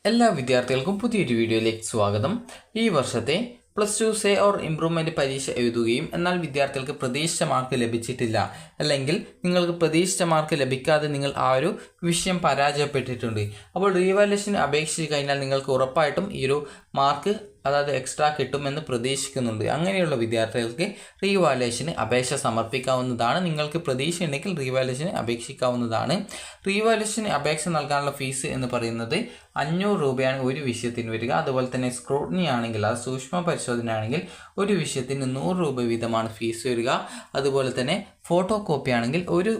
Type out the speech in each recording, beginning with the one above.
എല്ലാ വിദ്യാർത്ഥികൾക്കും പുതിയൊരു വീഡിയോയിലേക്ക് സ്വാഗതം. ഈ വർഷത്തെ plus two say or improvement പരീക്ഷ എഴുതുകയും എന്നാൽ വിദ്യാർത്ഥികൾക്ക് പ്രതീക്ഷിച്ച മാർക്ക് ലഭിച്ചിട്ടില്ല, അല്ലെങ്കിൽ നിങ്ങൾക്ക് പ്രതീക്ഷിച്ച മാർക്ക് ലഭിക്കാതെ നിങ്ങൾ ആ ഒരു വിഷയം പരാജയപ്പെട്ടിട്ടുണ്ട്. അപ്പോൾ റീവാലുവേഷന് അപേക്ഷിച്ച് കഴിഞ്ഞാൽ നിങ്ങൾക്ക് ഉറപ്പായിട്ടും ഈ ഒരു മാർക്ക് അതായത് എക്സ്ട്രാ കിട്ടുമെന്ന് പ്രതീക്ഷിക്കുന്നുണ്ട്. അങ്ങനെയുള്ള വിദ്യാർത്ഥികൾക്ക് റീവാലുവേഷന് അപേക്ഷ സമർപ്പിക്കാവുന്നതാണ്. നിങ്ങൾക്ക് പ്രതീക്ഷ ഉണ്ടെങ്കിൽ റീവാലുവേഷന് അപേക്ഷിക്കാവുന്നതാണ്. റീവാലുവേഷന് അപേക്ഷ നൽകാനുള്ള ഫീസ് എന്ന് പറയുന്നത് 500 രൂപയാണ് ഒരു വിഷയത്തിന് വരിക. അതുപോലെ തന്നെ സ്ക്രൂട്ടിനി ആണെങ്കിൽ, അത് സൂക്ഷ്മ പരിശോധന ആണെങ്കിൽ ഒരു വിഷയത്തിന് 100 രൂപ വീതമാണ് ഫീസ് വരിക. അതുപോലെ തന്നെ ഫോട്ടോ കോപ്പി ആണെങ്കിൽ ഒരു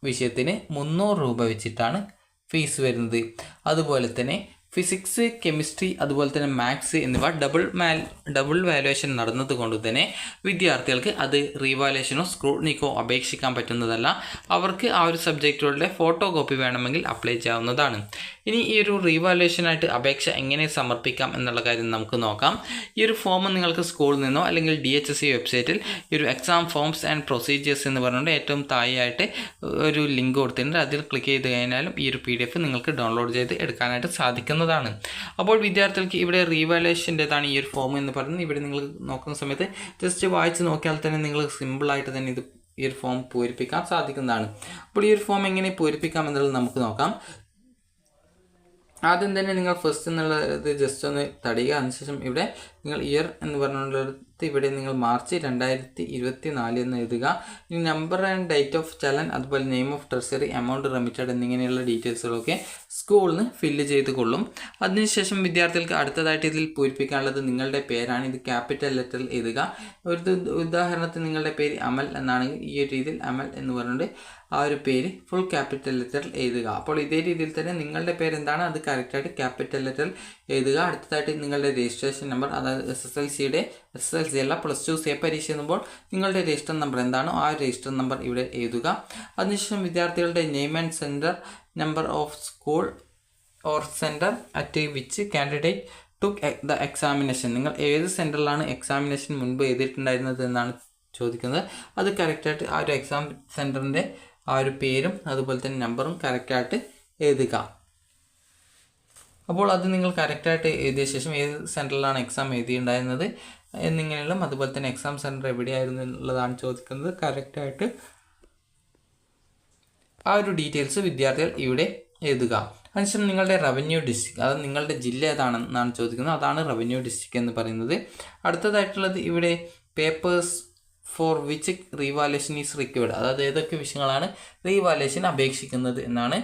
വിഷയത്തിന് 300 രൂപ വെച്ചിട്ടാണ് ഫീസ് വരുന്നത്. അതുപോലെ തന്നെ ഫിസിക്സ്, കെമിസ്ട്രി, അതുപോലെ തന്നെ മാത്സ് എന്നിവ ഡബിൾ വാലുവേഷൻ നടന്നത് കൊണ്ട് തന്നെ വിദ്യാർത്ഥികൾക്ക് അത് റീവാലുവേഷനോ സ്ക്രൂട്ടിനിക്കോ അപേക്ഷിക്കാൻ പറ്റുന്നതല്ല. അവർക്ക് ആ ഒരു സബ്ജക്റ്റുകളുടെ ഫോട്ടോ കോപ്പി വേണമെങ്കിൽ അപ്ലൈ ചെയ്യാവുന്നതാണ്. ഇനി ഈ ഒരു റീവാലുവേഷനായിട്ട് അപേക്ഷ എങ്ങനെ സമർപ്പിക്കാം എന്നുള്ള കാര്യം നമുക്ക് നോക്കാം. ഈ ഒരു ഫോം നിങ്ങൾക്ക് സ്കൂളിൽ നിന്നോ അല്ലെങ്കിൽ DHSC വെബ്സൈറ്റിൽ ഈ ഒരു എക്സാം ഫോംസ് ആൻഡ് പ്രൊസീജിയേഴ്സ് എന്ന് പറഞ്ഞുകൊണ്ട് ഏറ്റവും താഴെയായിട്ട് ഒരു ലിങ്ക് കൊടുത്തിട്ടുണ്ട്. അതിൽ ക്ലിക്ക് ചെയ്ത് കഴിഞ്ഞാലും ഈ ഒരു PDF നിങ്ങൾക്ക് ഡൗൺലോഡ് ചെയ്ത് എടുക്കാനായിട്ട് സാധിക്കുന്നതാണ്. അപ്പോൾ വിദ്യാർത്ഥികൾക്ക് ഇവിടെ റീവാലുവേഷൻ്റെതാണ് ഈ ഒരു ഫോം എന്ന് പറയുന്നത്. ഇവിടെ നിങ്ങൾ നോക്കുന്ന സമയത്ത് ജസ്റ്റ് വായിച്ച് നോക്കിയാൽ തന്നെ നിങ്ങൾ സിമ്പിളായിട്ട് തന്നെ ഈ ഒരു ഫോം പൂരിപ്പിക്കാൻ സാധിക്കുന്നതാണ്. അപ്പോൾ ഈ ഒരു ഫോം എങ്ങനെ പൂരിപ്പിക്കാം എന്നുള്ളത് നമുക്ക് നോക്കാം. ആദ്യം തന്നെ നിങ്ങൾ ഫസ്റ്റ് എന്നുള്ളത് ജസ്റ്റ് ഒന്ന് തടയുക. അതിനുശേഷം ഇവിടെ നിങ്ങൾ ഇയർ എന്ന് പറഞ്ഞുകൊണ്ടിടത്ത് ഇവിടെ നിങ്ങൾ മാർച്ച് 2024 എന്ന് എഴുതുക. ഇനി നമ്പർ ആൻഡ് ഡേറ്റ് ഓഫ് ചലൻ, അതുപോലെ name of treasury, amount remitted എന്നിങ്ങനെയുള്ള ഡീറ്റെയിൽസുകളൊക്കെ സ്കൂളിൽ നിന്ന് ഫില്ല് ചെയ്ത് കൊള്ളും. അതിനുശേഷം വിദ്യാർത്ഥികൾക്ക് അടുത്തതായിട്ട് ഇതിൽ പൂരിപ്പിക്കാനുള്ളത് നിങ്ങളുടെ പേരാണ്. ഇത് ക്യാപിറ്റൽ ലെറ്ററിൽ എഴുതുക. ഒരു ഉദാഹരണത്തിന് നിങ്ങളുടെ പേര് അമൽ എന്നാണെങ്കിൽ ഈ ഒരു രീതിയിൽ അമൽ എന്ന് പറഞ്ഞുകൊണ്ട് ആ ഒരു പേര് ഫുൾ ക്യാപിറ്റൽ ലെറ്ററിൽ എഴുതുക. അപ്പോൾ ഇതേ രീതിയിൽ തന്നെ നിങ്ങളുടെ പേര് എന്താണ് അത് കറക്റ്റായിട്ട് ക്യാപിറ്റൽ ലെറ്ററിൽ എഴുതുക. അടുത്തതായിട്ട് നിങ്ങളുടെ രജിസ്ട്രേഷൻ നമ്പർ, അതായത് SSLC അല്ല +2 സേ പരീക്ഷ എന്നുമ്പോൾ നിങ്ങളുടെ രജിസ്റ്റർ നമ്പർ എന്താണോ ആ രജിസ്റ്റർ നമ്പർ ഇവിടെ എഴുതുക. അതിനുശേഷം വിദ്യാർത്ഥികളുടെ name and centre, number of school or centre at which candidate took the examination, നിങ്ങൾ ഏത് സെൻറ്ററിലാണ് എക്സാമിനേഷൻ മുൻപ് എഴുതിയിട്ടുണ്ടായിരുന്നത് എന്നാണ് ചോദിക്കുന്നത്. അത് കറക്റ്റായിട്ട് ആ ഒരു എക്സാം സെൻറ്ററിൻ്റെ ആ ഒരു പേരും അതുപോലെ തന്നെ നമ്പറും കറക്റ്റായിട്ട് എഴുതുക. അപ്പോൾ അത് നിങ്ങൾ കറക്റ്റായിട്ട് എഴുതിയ ശേഷം ഏത് സെൻറ്ററിലാണ് എക്സാം എഴുതിയിട്ടുണ്ടായിരുന്നത് എന്നിങ്ങനെയുള്ള, അതുപോലെ തന്നെ എക്സാം സെൻറ്റർ എവിടെയായിരുന്നു എന്നുള്ളതാണ് ചോദിക്കുന്നത്. കറക്റ്റായിട്ട് ആ ഒരു ഡീറ്റെയിൽസ് വിദ്യാർത്ഥികൾ ഇവിടെ എഴുതുക. അതിനുശേഷം നിങ്ങളുടെ റവന്യൂ ഡിസ്ട്രിക്ട്, അത് നിങ്ങളുടെ ജില്ല ഏതാണെന്നാണ് ചോദിക്കുന്നത്. അതാണ് റവന്യൂ ഡിസ്ട്രിക്ട് എന്ന് പറയുന്നത്. അടുത്തതായിട്ടുള്ളത് ഇവിടെ papers for which revaluation is required, അതായത് ഏതൊക്കെ വിഷയങ്ങളാണ് റീവാലുവേഷൻ അപേക്ഷിക്കുന്നത് എന്നാണ്.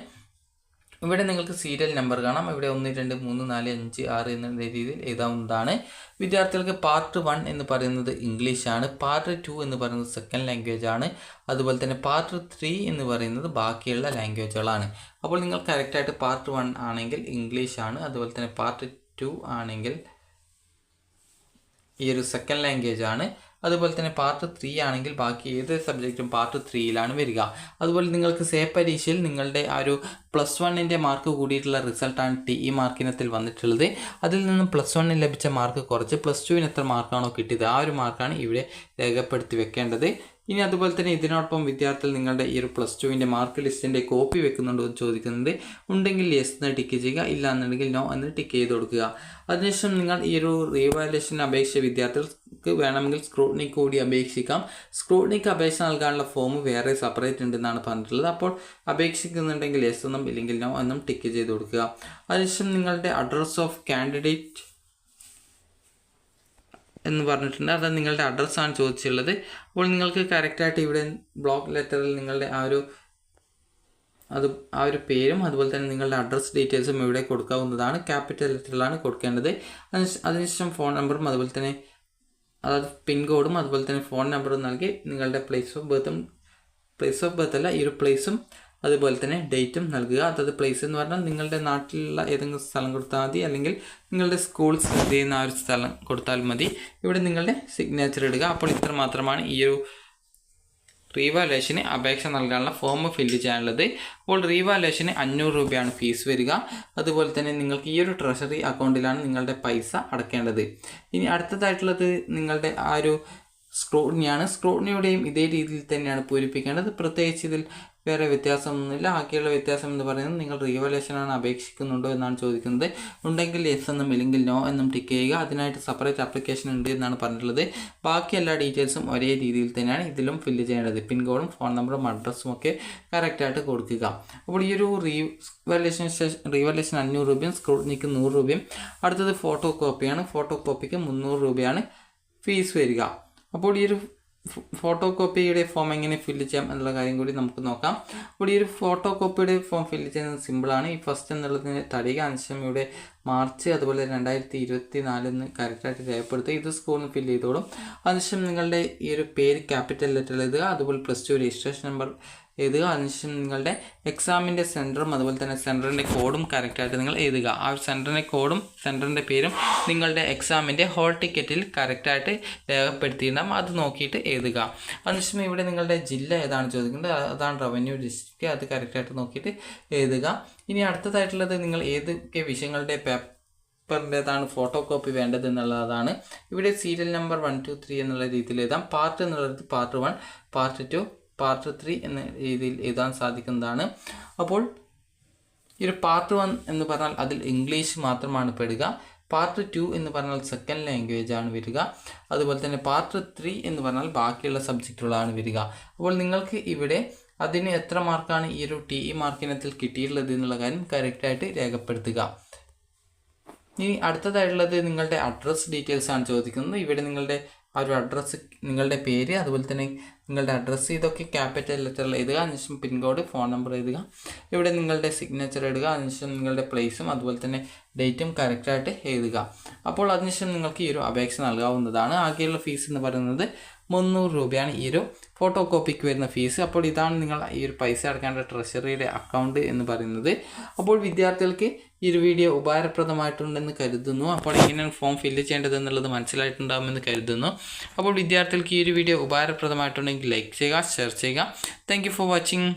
ഇവിടെ നിങ്ങൾക്ക് സീരിയൽ നമ്പർ കാണാം. ഇവിടെ 1, 2, 3, 4, 5, 6 എന്ന രീതിയിൽ എഴുതാവുന്നതാണ്. വിദ്യാർത്ഥികൾക്ക് പാർട്ട് 1 എന്ന് പറയുന്നത് ഇംഗ്ലീഷാണ്. പാർട്ട് 2 എന്ന് പറയുന്നത് സെക്കൻഡ് ലാംഗ്വേജ് ആണ്. അതുപോലെ തന്നെ പാർട്ട് 3 എന്ന് പറയുന്നത് ബാക്കിയുള്ള ലാംഗ്വേജുകളാണ്. അപ്പോൾ നിങ്ങൾ കറക്റ്റായിട്ട് പാർട്ട് 1 ആണെങ്കിൽ ഇംഗ്ലീഷാണ്. അതുപോലെ തന്നെ പാർട്ട് 2 ആണെങ്കിൽ ഈ ഒരു സെക്കൻഡ് ലാംഗ്വേജ് ആണ്. അതുപോലെ തന്നെ പാർട്ട് 3 ആണെങ്കിൽ ബാക്കി ഏത് സബ്ജക്റ്റും പാർട്ട് 3യിലാണ് വരിക. അതുപോലെ നിങ്ങൾക്ക് സേ പരീക്ഷയിൽ നിങ്ങളുടെ ആ ഒരു +1 മാർക്ക് കൂടിയിട്ടുള്ള റിസൾട്ടാണ് TE മാർക്കിനത്തിൽ വന്നിട്ടുള്ളത്. അതിൽ നിന്നും +1 ലഭിച്ച മാർക്ക് കുറച്ച് +2 എത്ര മാർക്കാണോ കിട്ടിയത് ആ ഒരു മാർക്കാണ് ഇവിടെ രേഖപ്പെടുത്തി വെക്കേണ്ടത്. ഇനി അതുപോലെ തന്നെ ഇതിനോടൊപ്പം വിദ്യാർത്ഥികൾ നിങ്ങളുടെ ഈ ഒരു +2 മാർക്ക് ലിസ്റ്റിൻ്റെ കോപ്പി വെക്കുന്നുണ്ടോ എന്ന് ചോദിക്കുന്നുണ്ട്. ഉണ്ടെങ്കിൽ യെസ് എന്ന് ടിക്ക് ചെയ്യുക, ഇല്ല എന്നുണ്ടെങ്കിൽ നോ എന്ന് ടിക്ക് ചെയ്ത് കൊടുക്കുക. അതിനുശേഷം നിങ്ങൾ ഈ ഒരു റീവാലുവേഷൻ അപേക്ഷ വിദ്യാർത്ഥികൾക്ക് വേണമെങ്കിൽ സ്ക്രൂട്ടിനിക്ക് കൂടി അപേക്ഷിക്കാം. സ്ക്രൂട്ടിനിക്ക് അപേക്ഷ നൽകാനുള്ള ഫോം വേറെ സെപ്പറേറ്റ് ഉണ്ടെന്നാണ് പറഞ്ഞിട്ടുള്ളത്. അപ്പോൾ അപേക്ഷിക്കുന്നുണ്ടെങ്കിൽ യെസ് എന്നും ഇല്ലെങ്കിൽ നോ എന്നും ടിക്ക് ചെയ്ത് കൊടുക്കുക. അതിനുശേഷം നിങ്ങളുടെ അഡ്രസ് ഓഫ് കാൻഡിഡേറ്റ് എന്ന് പറഞ്ഞിട്ടുണ്ട്. അത് നിങ്ങളുടെ അഡ്രസ്സാണ് ചോദിച്ചുള്ളത്. അപ്പോൾ നിങ്ങൾക്ക് കറക്റ്റായിട്ട് ഇവിടെ ബ്ലോക്ക് ലെറ്ററിൽ നിങ്ങളുടെ ആ ഒരു പേരും അതുപോലെ തന്നെ നിങ്ങളുടെ അഡ്രസ് ഡീറ്റെയിൽസും ഇവിടെ കൊടുക്കാവുന്നതാണ്. ക്യാപിറ്റൽ ലെറ്ററിലാണ് കൊടുക്കേണ്ടത്. അതിനുശേഷം ഫോൺ നമ്പറും അതുപോലെ തന്നെ അതായത് പിൻകോഡും അതുപോലെ തന്നെ ഫോൺ നമ്പറും നൽകി നിങ്ങളുടെ പ്ലേസ് ഓഫ് ബർത്ത് അല്ല ഈ ഒരു പ്ലേസും അതുപോലെ തന്നെ ഡേറ്റും നൽകുക. അതായത് പ്ലേസ് എന്ന് പറഞ്ഞാൽ നിങ്ങളുടെ നാട്ടിലുള്ള ഏതെങ്കിലും സ്ഥലം കൊടുത്താൽ മതി, അല്ലെങ്കിൽ നിങ്ങളുടെ സ്കൂൾ സ്ഥിതി ചെയ്യുന്ന ആ ഒരു സ്ഥലം കൊടുത്താൽ മതി. ഇവിടെ നിങ്ങളുടെ സിഗ്നേച്ചർ ഇടുക. അപ്പോൾ ഇത്ര മാത്രമാണ് ഈ ഒരു റീവാലുവേഷന് അപേക്ഷ നൽകാനുള്ള ഫോം ഫില്ല് ചെയ്യാനുള്ളത്. അപ്പോൾ റീവാലുവേഷന് 500 രൂപയാണ് ഫീസ് വരിക. അതുപോലെ തന്നെ നിങ്ങൾക്ക് ഈ ഒരു ട്രഷറി അക്കൗണ്ടിലാണ് നിങ്ങളുടെ പൈസ അടക്കേണ്ടത്. ഇനി അടുത്തതായിട്ടുള്ളത് നിങ്ങളുടെ ആ ഒരു സ്ക്രൂട്ടിനിയാണ്. സ്ക്രൂട്ടിനിയുടെയും ഇതേ രീതിയിൽ തന്നെയാണ് പൂരിപ്പിക്കേണ്ടത്. പ്രത്യേകിച്ച് ഇതിൽ വേറെ വ്യത്യാസമൊന്നുമില്ല. ആകെയുള്ള വ്യത്യാസം എന്ന് പറയുന്നത് നിങ്ങൾ റീവാലുവേഷനാണ് അപേക്ഷിക്കുന്നുണ്ടോ എന്നാണ് ചോദിക്കുന്നത്. ഉണ്ടെങ്കിൽ യെസ് എന്നും ഇല്ലെങ്കിൽ നോ എന്നും ടിക്ക് ചെയ്യുക. അതിനായിട്ട് സെപ്പറേറ്റ് ആപ്ലിക്കേഷൻ ഉണ്ട് എന്നാണ് പറഞ്ഞിട്ടുള്ളത്. ബാക്കി എല്ലാ ഡീറ്റെയിൽസും ഒരേ രീതിയിൽ തന്നെയാണ് ഇതിലും ഫില്ല് ചെയ്യേണ്ടത്. പിൻകോഡും ഫോൺ നമ്പറും അഡ്രസ്സും ഒക്കെ കറക്റ്റായിട്ട് കൊടുക്കുക. അപ്പോൾ ഈ ഒരു റീവാലുവേഷൻ 500 രൂപയും സ്ക്രൂട്ടിനിക്ക് 100 രൂപയും. അടുത്തത് ഫോട്ടോ കോപ്പിയാണ്. ഫോട്ടോ കോപ്പിക്ക് 300 രൂപയാണ് ഫീസ് വരിക. അപ്പോൾ ഈ ഒരു ഫോട്ടോ കോപ്പിയുടെ ഫോം എങ്ങനെ ഫില്ല് ചെയ്യാം എന്നുള്ള കാര്യം കൂടി നമുക്ക് നോക്കാം. അപ്പോൾ ഈ ഒരു ഫോട്ടോ കോപ്പിയുടെ ഫോം ഫില്ല് ചെയ്യുന്നത് സിമ്പിളാണ്. ഈ ഫസ്റ്റ് എന്നുള്ളതിന് തടിക, അതിനുശേഷം ഇവിടെ മാർച്ച്, അതുപോലെ 2024 കറക്റ്റായിട്ട് രേഖപ്പെടുത്തുക. ഇത് സ്കൂളിൽ നിന്ന് ഫില്ല് ചെയ്തോളും. അതിനുശേഷം നിങ്ങളുടെ ഈ ഒരു പേര് ക്യാപിറ്റൽ ലെറ്ററിൽ എഴുതുക. അതുപോലെ +2 രജിസ്ട്രേഷൻ നമ്പർ എഴുതുക. അതിനുശേഷം നിങ്ങളുടെ എക്സാമിൻ്റെ സെൻറ്ററും അതുപോലെ തന്നെ സെൻറ്ററിൻ്റെ കോഡും കറക്റ്റായിട്ട് നിങ്ങൾ എഴുതുക. ആ ഒരു സെൻറ്ററിൻ്റെ കോഡും സെൻറ്ററിൻ്റെ പേരും നിങ്ങളുടെ എക്സാമിൻ്റെ ഹോൾ ടിക്കറ്റിൽ കറക്റ്റായിട്ട് രേഖപ്പെടുത്തിയിട്ടുണ്ടാകും. അത് നോക്കിയിട്ട് എഴുതുക. അതിനുശേഷം ഇവിടെ നിങ്ങളുടെ ജില്ല ഏതാണ് ചോദിക്കുന്നത്, അതാണ് റവന്യൂ ഡിസ്ട്രിക്റ്റ്. അത് കറക്റ്റായിട്ട് നോക്കിയിട്ട് എഴുതുക. ഇനി അടുത്തതായിട്ടുള്ളത് നിങ്ങൾ ഏതൊക്കെ വിഷയങ്ങളുടെ പേപ്പറിൻ്റെതാണ് ഫോട്ടോ കോപ്പി വേണ്ടത് എന്നുള്ളതാണ്. ഇവിടെ സീരിയൽ നമ്പർ 1, 2, 3 എന്നുള്ള രീതിയിൽ എഴുതാം. പാർട്ട് എന്നുള്ളത് പാർട്ട് 1, പാർട്ട് 2, പാർട്ട് 3 എന്ന രീതിയിൽ എഴുതാൻ സാധിക്കുന്നതാണ്. അപ്പോൾ ഈ ഒരു പാർട്ട് 1 എന്ന് പറഞ്ഞാൽ അതിൽ ഇംഗ്ലീഷ് മാത്രമാണ് പെടുക. പാർട്ട് 2 എന്ന് പറഞ്ഞാൽ സെക്കൻഡ് ലാംഗ്വേജ് ആണ് വരിക. അതുപോലെ തന്നെ പാർട്ട് 3 എന്ന് പറഞ്ഞാൽ ബാക്കിയുള്ള സബ്ജക്റ്റുകളാണ് വരിക. അപ്പോൾ നിങ്ങൾക്ക് ഇവിടെ അതിന് എത്ര മാർക്കാണ് ഈ ഒരു TE മാർക്കിനത്തിൽ കിട്ടിയിട്ടുള്ളത് എന്നുള്ള കാര്യം കറക്റ്റായിട്ട് രേഖപ്പെടുത്തുക. ഇനി അടുത്തതായിട്ടുള്ളത് നിങ്ങളുടെ അഡ്രസ്സ് ഡീറ്റെയിൽസ് ആണ് ചോദിക്കുന്നത്. ഇവിടെ നിങ്ങളുടെ ആ ഒരു അഡ്രസ്സ്, നിങ്ങളുടെ പേര്, അതുപോലെ തന്നെ നിങ്ങളുടെ അഡ്രസ്സ്, ഇതൊക്കെ ക്യാപിറ്റൽ ലെറ്ററിൽ എഴുതുക. അതിനുശേഷം പിൻകോഡ്, ഫോൺ നമ്പർ എഴുതുക. ഇവിടെ നിങ്ങളുടെ സിഗ്നേച്ചർ ഇടുക. അതിനുശേഷം നിങ്ങളുടെ പ്ലേസും അതുപോലെ തന്നെ ഡേറ്റും കറക്റ്റായിട്ട് എഴുതുക. അപ്പോൾ അതിനുശേഷം നിങ്ങൾക്ക് ഈ ഒരു അപേക്ഷ നൽകാവുന്നതാണ്. ആകെയുള്ള ഫീസ് എന്ന് പറയുന്നത് 300 രൂപയാണ് ഈ ഒരു ഫോട്ടോ കോപ്പിക്ക് വരുന്ന ഫീസ്. അപ്പോൾ ഇതാണ് നിങ്ങൾ ഈ ഒരു പൈസ അടക്കേണ്ട ട്രഷറിയുടെ അക്കൗണ്ട് എന്ന് പറയുന്നത്. അപ്പോൾ വിദ്യാർത്ഥികൾക്ക് ഈ ഒരു വീഡിയോ ഉപകാരപ്രദമായിട്ടുണ്ടെന്ന് കരുതുന്നു. അപ്പോൾ എങ്ങനെയാണ് ഫോം ഫില്ല് ചെയ്യേണ്ടത് എന്നുള്ളത് മനസ്സിലായിട്ടുണ്ടാകുമെന്ന് കരുതുന്നു. അപ്പോൾ വിദ്യാർത്ഥികൾക്ക് ഈ ഒരു വീഡിയോ ഉപകാരപ്രദമായിട്ടുണ്ടെങ്കിൽ ലൈക്ക് ചെയ്യുക, ഷെയർ ചെയ്യുക. Thank you for watching.